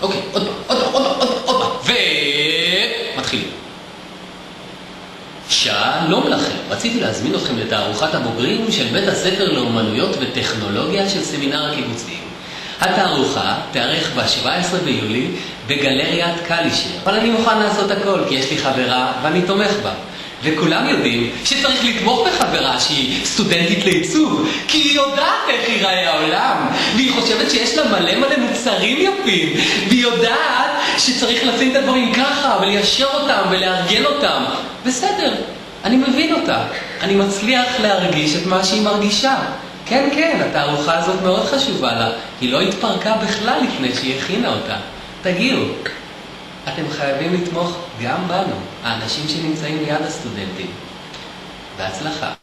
אוקיי, עוד פעם, ומתחילים. שלום לכם, רציתי להזמין אתכם לתערוכת הבוגרים של בית הספר לאומנויות וטכנולוגיה של סמינר הקיבוצים. התערוכה תארך ב-17 ביולי בגלריית קלישר, אבל אני מוכן לעשות הכל כי יש לי חברה ואני תומך בה. וכולם יודעים שצריך לתמוך בחברה שהיא סטודנטית לעיצוב, כי היא יודעת איך ייראה העולם, והיא חושבת שיש לה מלא מוצרים יפים, והיא יודעת שצריך לשים את הדברים ככה וליישר אותם ולארגן אותם. בסדר, אני מבין אותה. אני מצליח להרגיש את מה שהיא מרגישה. כן, התערוכה הזאת מאוד חשובה לה. היא לא התפרקה בכלל לפני שהיא הכינה אותה. תגיעו. אתם חייבים לתמוך גם בנו, האנשים שנמצאים ליד הסטודנטים. בהצלחה.